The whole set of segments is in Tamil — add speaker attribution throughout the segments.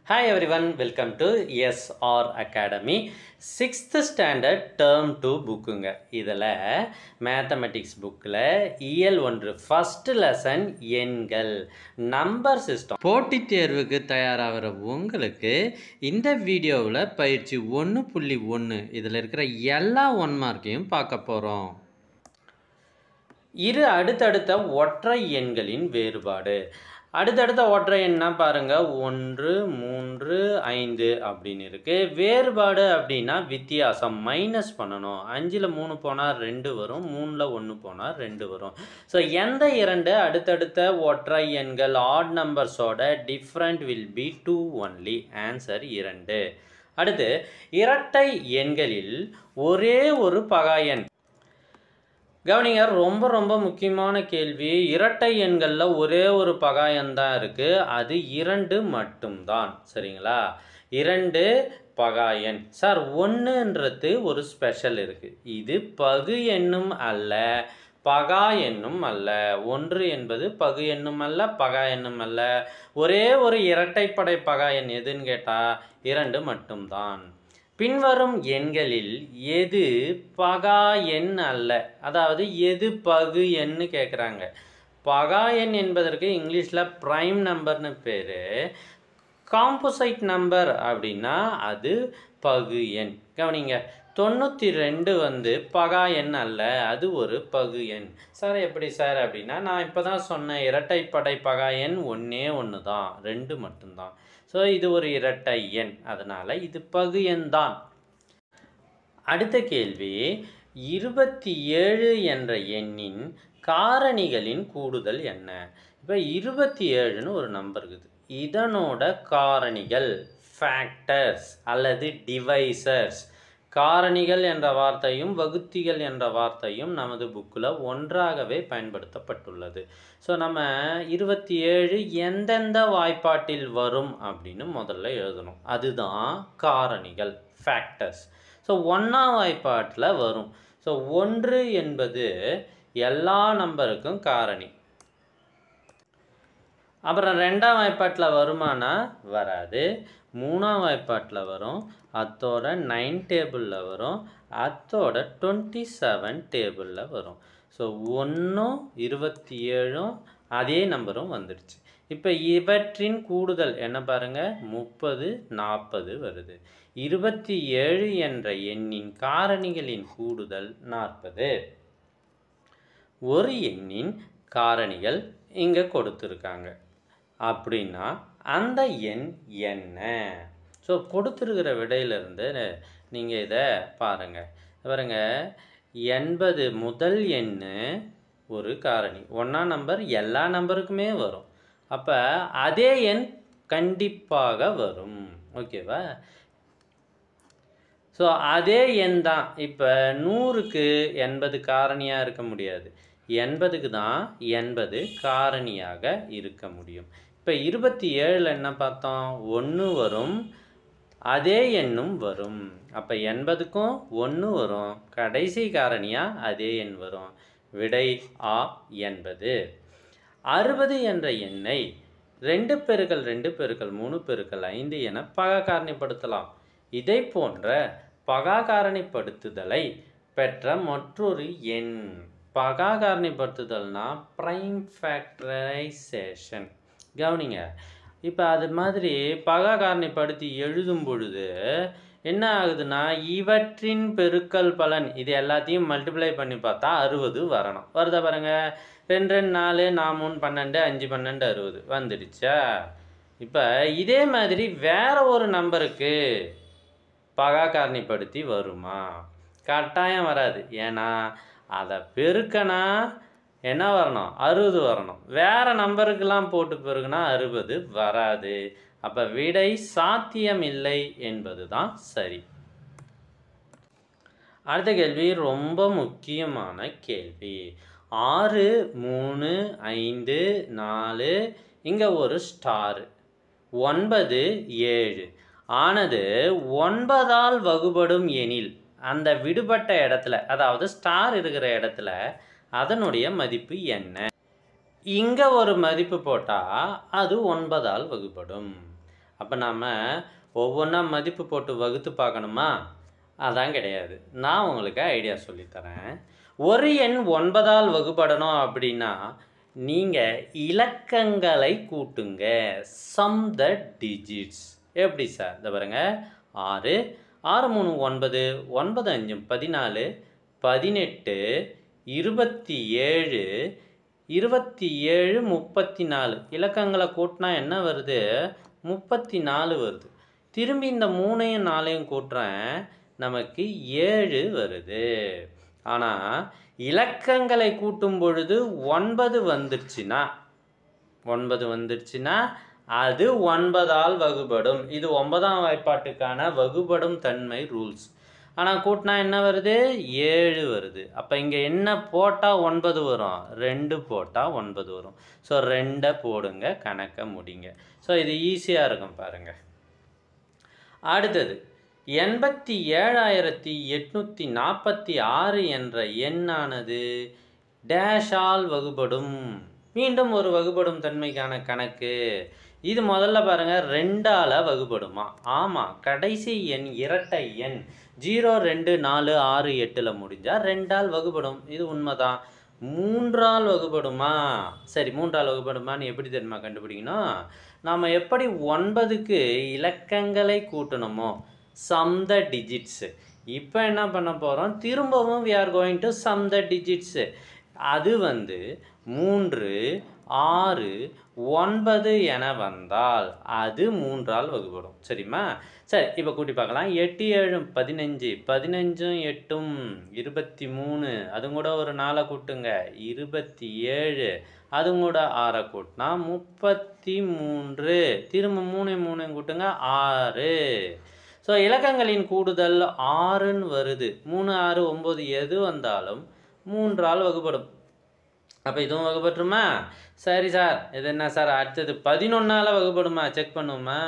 Speaker 1: Hi everyone, welcome to SR Academy. 6th standard term 2 புக்குங்க. இதில் மேத்தமெட்டிக்ஸ் புக்கில் இயல் 1 ஃபர்ஸ்ட் லெசன் எண்கள் நம்பர் சிஸ்டம் போட்டித் தேர்வுக்கு தயாராகிற உங்களுக்கு இந்த வீடியோவில் பயிற்சி 1.1 இதில் இருக்கிற எல்லா 1 மார்க்கையும் பார்க்க போகிறோம். இரு அடுத்தடுத்த ஒற்றை எண்களின் வேறுபாடு. அடுத்தடுத்த ஒற்றை எண்ணா பாருங்கள் 1, 3, 5 அப்படின்னு இருக்குது. வேறுபாடு அப்படின்னா வித்தியாசம் மைனஸ் பண்ணணும். 5ல் 3 போனால் 2 வரும், 3ல் 1 போனால் 2 வரும். ஸோ எந்த இரண்டு அடுத்தடுத்த ஒற்றை எண்கள் ஆட் நம்பர்ஸோட different will be 2 only. Answer 2. அடுத்து இரட்டை எண்களில் ஒரே ஒரு பகா எண். கவனிங்க, ரொம்ப முக்கியமான கேள்வி. இரட்டை எண்களில் ஒரே ஒரு பகா எண் தான் இருக்குது, அது 2 மட்டும்தான். சரிங்களா? 2 பகா எண். சார் 1ன்றது ஒரு ஸ்பெஷல் இருக்குது. இது பகு எண்ணும் அல்ல, பகா எண்ணும் அல்ல. 1 என்பது பகு எண்ணும் அல்ல, பகா எண்ணும் அல்ல. ஒரே ஒரு இரட்டைப்படை பகா எண் எதுன்னு கேட்டால் 2 மட்டும்தான். பின்வரும் எண்களில் எது பகா எண் அல்ல, அதாவது எது பகு எண்ணு கேட்குறாங்க. பகா எண் என்பதற்கு இங்கிலீஷில் ப்ரைம் நம்பர்னு பேர். காம்போசைட் நம்பர் அப்படின்னா அது பகு எண். கவனிங்க, 92 பகா எண் அல்ல, அது ஒரு பகு எண். சார் எப்படி சார் அப்படின்னா, நான் இப்போ தான் சொன்னேன் இரட்டைப்படை பகா எண் ஒன்று தான், 2 மட்டும்தான். ஸோ இது ஒரு இரட்டை எண், அதனால் இது பகு எண் தான். அடுத்த கேள்வி, 27 என்ற எண்ணின் காரணிகளின் கூடுதல் என்ன? இப்போ 27ன்னு ஒரு நம்பர் இருக்குது, இதனோட காரணிகள் ஃபேக்டர்ஸ் அல்லது டிவைசர்ஸ். காரணிகள் என்ற வார்த்தையும் வகுத்திகள் என்ற வார்த்தையும் நமது புக்கில் ஒன்றாகவே பயன்படுத்தப்பட்டுள்ளது. ஸோ நம்ம 27 எந்தெந்த வாய்ப்பாட்டில் வரும் அப்படின்னு முதல்ல எழுதணும். அதுதான் காரணிகள், ஃபேக்டர்ஸ். ஸோ 1ஆம் வாய்ப்பாட்டில் வரும். ஸோ 1 என்பது எல்லா நம்பருக்கும் காரணி. அப்புறம் 2ஆம் வாய்ப்பாட்டில் வருமானா வராது. 3ஆம் வாய்ப்பாட்டில் வரும், அத்தோட 9 டேபிளில் வரும், அத்தோட 27 டேபிளில் வரும். ஸோ 1ம் 27ம் அதே நம்பரும் வந்துடுச்சு. இப்போ இவற்றின் கூடுதல் என்ன பாருங்கள், 30 40 வருது. 27 என்ற எண்ணின் காரணிகளின் கூடுதல் 40. ஒரு எண்ணின் காரணிகள் இங்கே கொடுத்துருக்காங்க அப்படின்னா அந்த எண் என்ன? ஸோ கொடுத்துருக்கிற விடையிலிருந்து நீங்கள் இதை பாருங்கள். 80 முதல் எண் ஒரு காரணி. 1ஆம் நம்பர் எல்லா நம்பருக்குமே வரும், அப்போ அதே எண் கண்டிப்பாக வரும். ஓகேவா? ஸோ அதே எண் தான். இப்போ 100க்கு 80 காரணியாக இருக்க முடியாது, 80க்கு தான் 80 காரணியாக இருக்க முடியும். இப்போ 27ல் என்ன பார்த்தோம், 1 வரும், அதே எண்ணும் வரும். அப்போ 80க்கும் 1 வரும், கடைசி காரணியாக அதே எண் வரும். விடை ஆ 80. 60 என்ற எண்ணை 2 பெருக்கல் 2 பெருக்கல் 3 பெருக்கல் 5 என பகா காரணிப்படுத்தலாம். இதை போன்ற பகா காரணிப்படுத்துதலை பெற்ற மற்றொரு எண். பகா காரணிப்படுத்துதல்னா ப்ரைம் ஃபேக்டரைசேஷன். கவனிங்க, இப்போ அது மாதிரி பகா காரணிப்படுத்தி எழுதும் பொழுது என்ன ஆகுதுன்னா, இவற்றின் பெருக்கல் பலன் இது எல்லாத்தையும் மல்டிப்ளை பண்ணி பார்த்தா 60 வரணும். வருதா பாருங்கள், 2 2 4 4 3 12 5 12 60 வந்துடுச்சா? இப்போ இதே மாதிரி வேற ஒரு நம்பருக்கு பகா காரணிப்படுத்தி வருமா? கட்டாயம் வராது. ஏன்னா அதை பெருக்கனா என்ன வரணும், 60 வரணும். வேறு நம்பருக்கெல்லாம் போட்டு பெருக்குனா 60 வராது. அப்போ விடை சாத்தியமில்லை என்பது தான் சரி. அடுத்த கேள்வி ரொம்ப முக்கியமான கேள்வி. 6 3 5 4 இங்கே ஒரு ஸ்டார், 9 7 ஆனது 9ஆல் வகுபடும் எனில் அந்த விடுபட்ட இடத்துல, அதாவது ஸ்டார் இருக்கிற இடத்துல அதனுடைய மதிப்பு என்ன? இங்கே ஒரு மதிப்பு போட்டால் அது 9ஆல் வகுப்படும். அப்போ நாம் ஒவ்வொன்றா மதிப்பு போட்டு வகுத்து பார்க்கணுமா? அதான் கிடையாது. நான் உங்களுக்கு ஐடியா சொல்லித்தரேன். ஒரு எண் 9ஆல் வகுப்படணும் அப்படின்னா நீங்கள் இலக்கங்களை கூட்டுங்க. Sum the digits. எப்படி சார்? இந்த பாருங்க, 6 6 3 9 9 5 14 18 27 27 34 இலக்கங்களை கூட்டினா என்ன வருது? 34 வருது. திரும்பி இந்த 3ஐயும் 4ஐயும் கூட்டுறேன், நமக்கு 7 வருது. ஆனால் இலக்கங்களை கூட்டும் பொழுது 9 வந்துருச்சுன்னா அது 9ஆல் வகுபடும். இது 9ஆம் வாய்ப்பாட்டுக்கான வகுபடும் தன்மை ரூல்ஸ். ஆனால் கூட்டினா என்ன வருது? 7 வருது. அப்போ இங்கே என்ன போட்டால் 9 வரும்? 2 போட்டால் 9 வரும். ஸோ 2 போடுங்க, கணக்கை முடிங்க. ஸோ இது ஈஸியாக இருக்கும் பாருங்கள். அடுத்தது 87,846 என்ற எண்ணானது டேஷால் வகுபடும். மீண்டும் ஒரு வகுபடும் தன்மைக்கான கணக்கு. இது முதல்ல பாருங்கள், 2ஆல் வகுபடுமா? ஆமாம், கடைசி எண் இரட்டை எண் 0 2 4 6 8 முடிஞ்சால் 2ஆல் வகுபடும். இது உண்மைதான். 3ஆல் வகுபடுமா? சரி, 3ஆல் வகுபடுமான்னு எப்படி தெரியுமா கண்டுபிடிக்கணும்? நாம் எப்படி 9க்கு இலக்கங்களை கூட்டணுமோ, சம் த டிஜிட்ஸு. இப்போ என்ன பண்ண போகிறோம்? திரும்பவும் we are going to sum the digits. அது 3 6 9 என வந்தால் அது 3ஆல் வகுபடும். சரிம்மா? சரி, இப்போ கூட்டி பார்க்கலாம். 8 7 15 15 8 23, அதுவும் கூட ஒரு 4 கூட்டுங்க, 27, அதுவும் கூட 6 கூட்டினா 33, திரும்ப 3 கூட்டுங்க 6. ஸோ இலக்கங்களின் கூடுதல் 6ன்னு வருது. 3 6 9 எது வந்தாலும் 3ஆல் வகுபடும். அப்போ இதுவும் வகுபட்டுருமா? சரி சார், இது என்ன சார்? அடுத்தது 11ஆல் வகுபடுமா? செக் பண்ணுமா?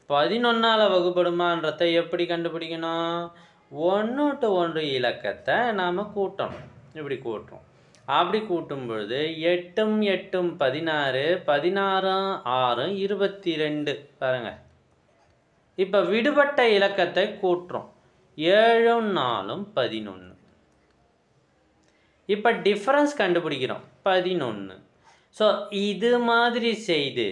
Speaker 1: 11ஆல் வகுபடுமான்றதை எப்படி கண்டுபிடிக்கணும்? 1 to 1 இலக்கத்தை நாம் கூட்டணும். இப்படி கூட்டுறோம். அப்படி கூட்டும் பொழுது 8 8 16 16 6 22 பாருங்க. இப்போ விடுபட்ட இலக்கத்தை கூட்டுறோம். 7 4 11. இப்போ டிஃபரன்ஸ் கண்டுபிடிக்கிறோம், 11. ஸோ இது மாதிரி செய்து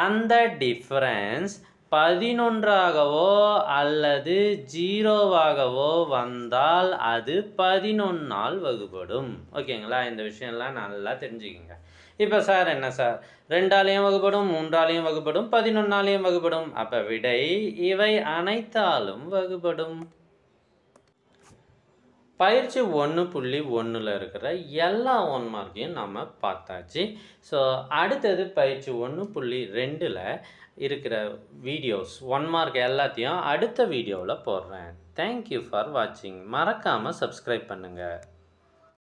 Speaker 1: அந்த டிஃபரன்ஸ் 11ஆகவோ அல்லது 0ஆகவோ வந்தால் அது 11ஆல் வகுபடும். ஓகேங்களா? இந்த விஷயம்லாம் நல்லா தெரிஞ்சுக்கோங்க. இப்போ சார் என்ன சார், 2ஆலையும் வகுபடும், 3ஆலையும் வகுபடும், 11ஆலையும் வகுபடும். அப்போ விடை இவை அனைத்தாலும் வகுபடும். பயிற்சி 1.1 இருக்கிற எல்லா 1 மார்க்கையும் நம்ம பார்த்தாச்சு. ஸோ அடுத்தது பயிற்சி 1.2 இருக்கிற வீடியோஸ் 1 மார்க் எல்லாத்தையும் அடுத்த வீடியோவில் போடுறேன். தேங்க்யூ ஃபார் வாட்சிங். மறக்காமல் சப்ஸ்கிரைப் பண்ணுங்கள்.